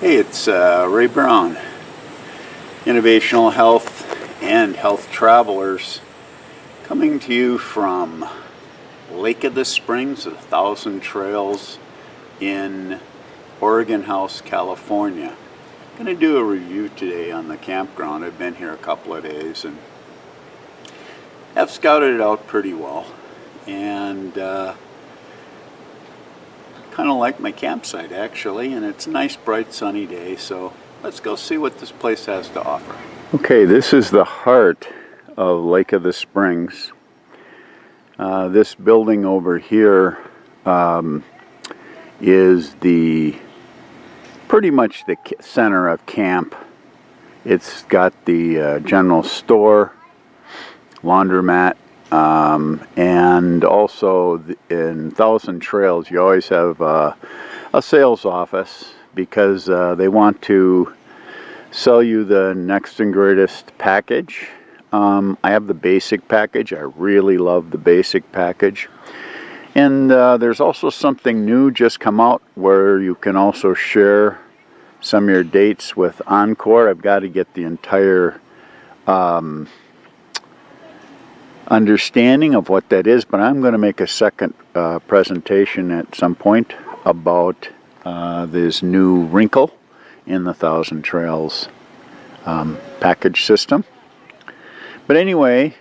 Hey, it's Ray Brown, Innovational Health and Health Travelers, coming to you from Lake of the Springs, 1,000 Trails in Oregon House, California. I'm going to do a review today on the campground. I've been here a couple of days and have scouted it out pretty well, and kind of like my campsite actually, and it's a nice bright sunny day, so let's go see what this place has to offer. Okay, this is the heart of Lake of the Springs. This building over here is pretty much the center of camp. It's got the general store, laundromat, and also in 1,000 Trails you always have a sales office because they want to sell you the next and greatest package. I have the basic package. I really love the basic package. And there's also something new just come out where you can also share some of your dates with Encore. I've got to get the entire understanding of what that is, but I'm going to make a second presentation at some point about this new wrinkle in the 1,000 Trails package system. But anyway,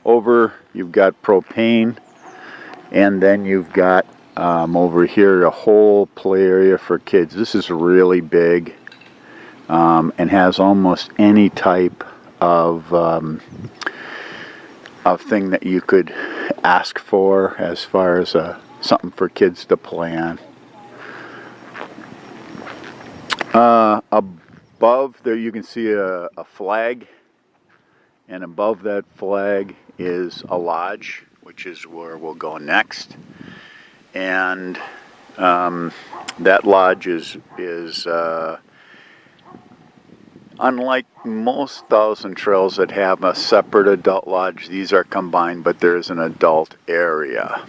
over you've got propane, and then you've got over here a whole play area for kids. This is really big and has almost any type of thing that you could ask for as far as something for kids to play on. Above there you can see a flag, and above that flag is a lodge, which is where we'll go next. And that lodge is unlike most 1,000 Trails that have a separate adult lodge. These are combined, but there's an adult area.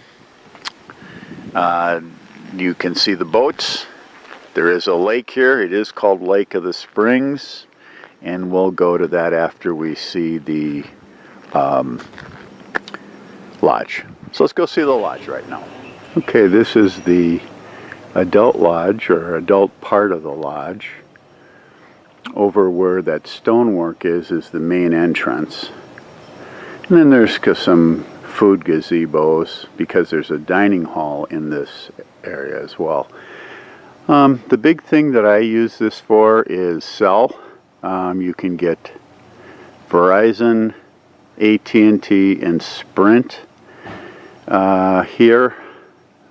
You can see the boats. There is a lake here. It is called Lake of the Springs, and we'll go to that after we see the lodge. So let's go see the lodge right now. Okay, this is the adult lodge, or adult part of the lodge. Over where that stonework is the main entrance. And then there's some food gazebos because there's a dining hall in this area as well. The big thing that I use this for is cell. You can get Verizon, AT&T, and Sprint here.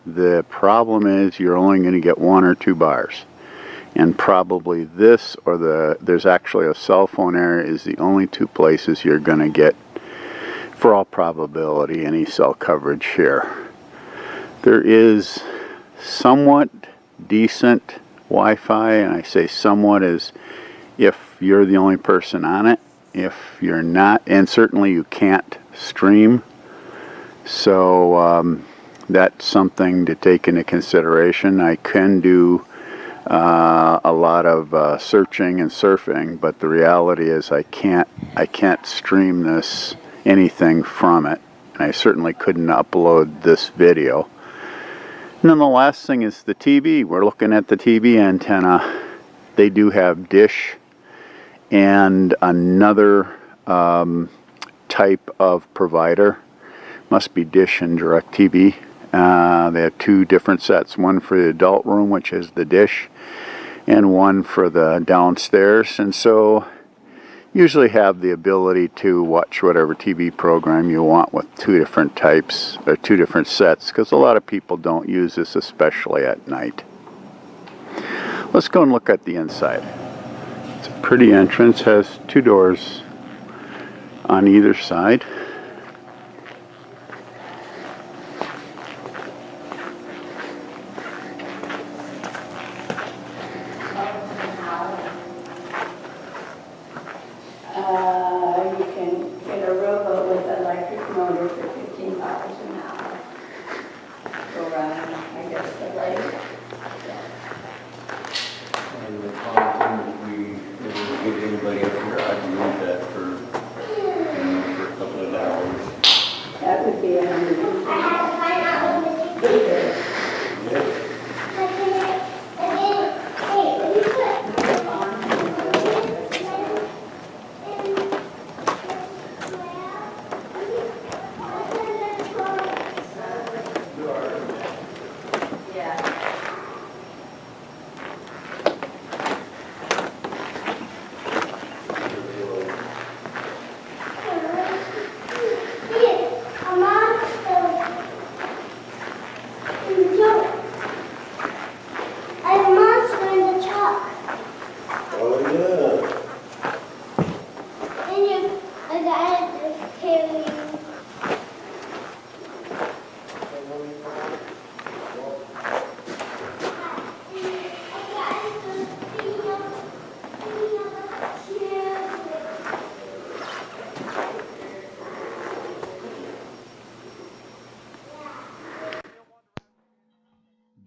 The problem is you're only going to get 1 or 2 bars. And probably this or there's actually a cell phone area is the only 2 places you're going to get, for all probability, any cell coverage here. There is somewhat decent Wi-Fi, and I say somewhat as if you're the only person on it. If you're not, and certainly you can't stream, so that's something to take into consideration. I can do a lot of searching and surfing, but the reality is I can't stream this anything from it, and I certainly couldn't upload this video. And then the last thing is the TV. We're looking at the TV antenna. They do have dish and another type of provider. Must be Dish and DirecTV. They have 2 different sets, one for the adult room, which is the dish, and one for the downstairs. And so usually have the ability to watch whatever TV program you want with 2 different types, or 2 different sets, because a lot of people don't use this, especially at night. Let's go and look at the inside. It's a pretty entrance, has 2 doors on either side. You can get a rowboat with an electric motor for $15 an hour. Go around, I guess, the lake. And the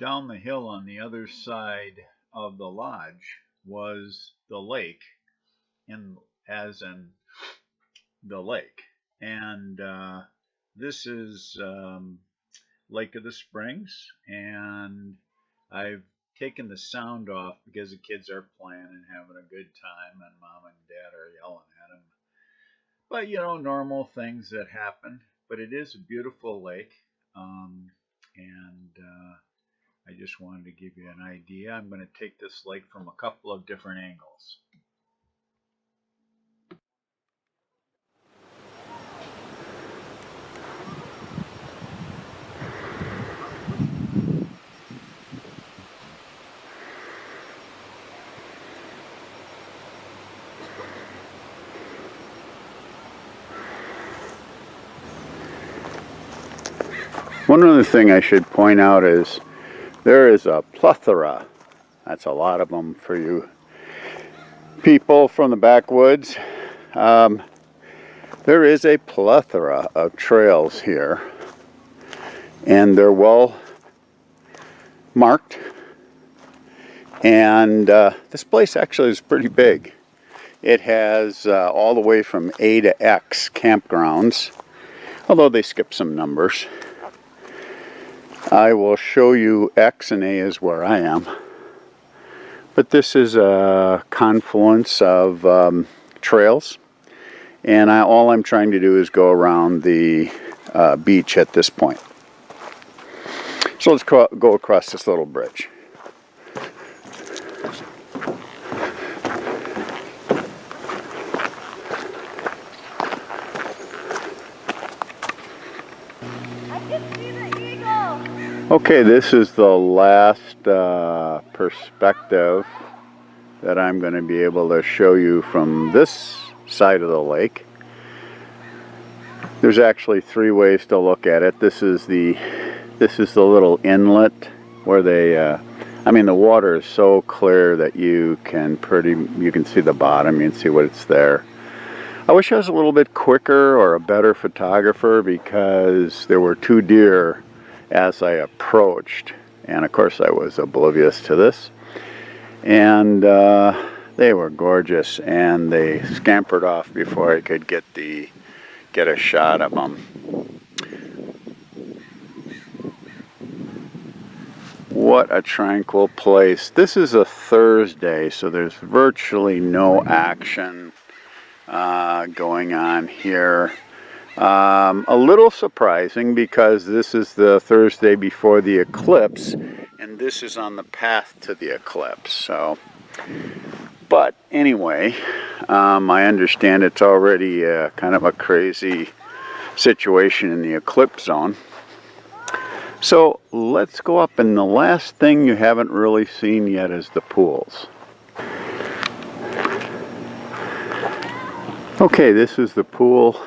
down the hill on the other side of the lodge was the lake, as in the lake. And this is Lake of the Springs, and I've taken the sound off because the kids are playing and having a good time, and mom and dad are yelling at them. But you know, normal things that happen. But it is a beautiful lake, and I just wanted to give you an idea. I'm going to take this lake from a couple of different angles. One other thing I should point out is there is a plethora, that's a lot of them for you people from the backwoods, there is a plethora of trails here, and they're well marked, and this place actually is pretty big. It has all the way from A to X campgrounds, although they skip some numbers. I will show you X and A is where I am. But this is a confluence of trails. And all I'm trying to do is go around the beach at this point. So let's go across this little bridge. Okay, this is the last perspective that I'm going to be able to show you from this side of the lake. There's actually three ways to look at it. This is the little inlet where they I mean, the water is so clear that you can see the bottom, you can see what's there. I wish I was a little bit quicker or a better photographer, because there were two deer as I approached, and of course I was oblivious to this, and they were gorgeous, and they scampered off before I could get a shot of them. What a tranquil place. This is a Thursday, so there's virtually no action going on here. A little surprising, because this is the Thursday before the eclipse, and this is on the path to the eclipse. So, but anyway, I understand it's already kind of a crazy situation in the eclipse zone. So let's go up, and the last thing you haven't really seen yet is the pools. Okay, this is the pool.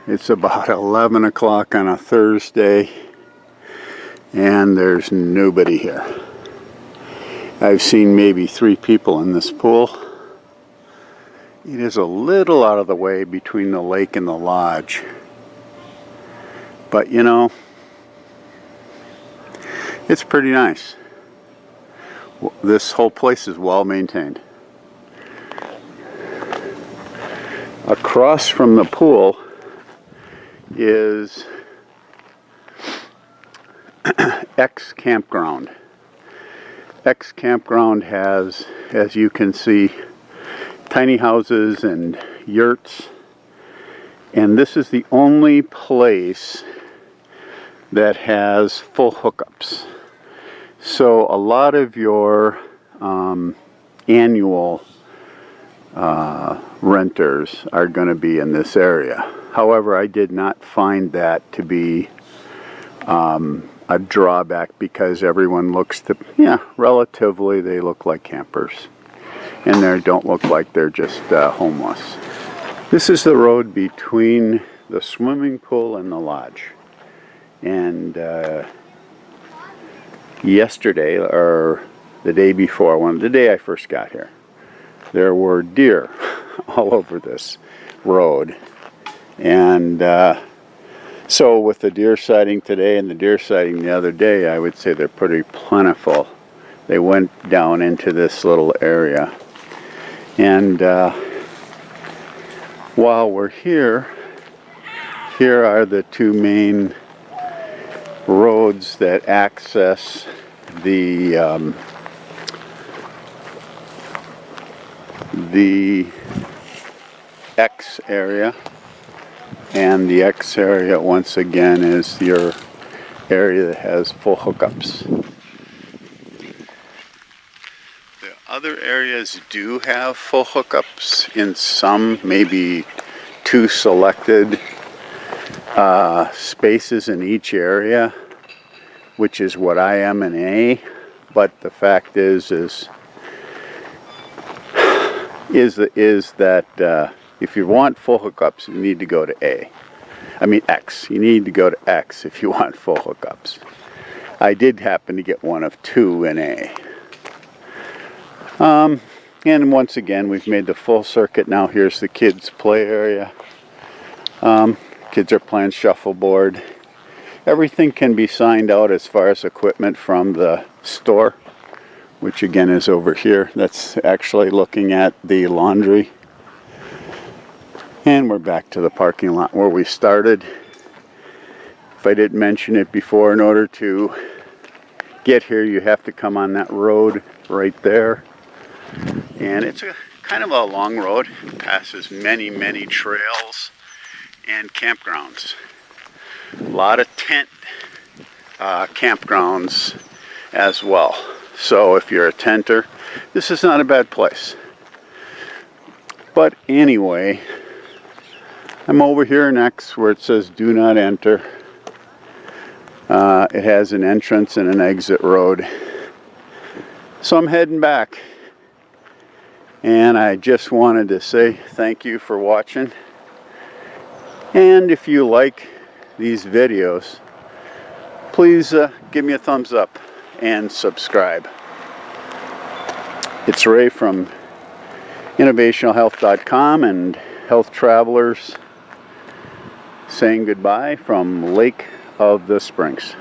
It's about 11 o'clock on a Thursday, and there's nobody here. I've seen maybe 3 people in this pool. It is a little out of the way between the lake and the lodge, but you know, it's pretty nice. This whole place is well maintained. Across from the pool is X Campground. X Campground has, as you can see, tiny houses and yurts, and this is the only place that has full hookups. So a lot of your annual renters are going to be in this area. However, I did not find that to be a drawback, because everyone looks to, relatively they look like campers, and they don't look like they're just homeless. This is the road between the swimming pool and the lodge. And yesterday, or the day before, the day I first got here, there were deer all over this road. And So with the deer sighting today and the deer sighting the other day, I would say they're pretty plentiful. They went down into this little area. And while we're here, here are the two main roads that access the X area. And the X area, once again, is your area that has full hookups. The other areas do have full hookups in some, maybe 2 selected spaces in each area, which is what I am in A. But the fact is that if you want full hookups, you need to go to X. You need to go to X if you want full hookups. I did happen to get one of 2 in A. And once again, we've made the full circuit. Now here's the kids' play area. Kids are playing shuffleboard. Everything can be signed out as far as equipment from the store, which again is over here. That's actually looking at the laundry. And we're back to the parking lot where we started. If I didn't mention it before, in order to get here, you have to come on that road right there. And it's a kind of a long road. It passes many, many trails and campgrounds. A lot of tent campgrounds as well. So if you're a tenter, this is not a bad place. But anyway, I'm over here in X where it says do not enter. It has an entrance and an exit road. So I'm heading back. And I just wanted to say thank you for watching. And if you like these videos, please give me a thumbs up and subscribe. It's Ray from innovationalhealth.com and Health Travelers saying goodbye from Lake of the Springs.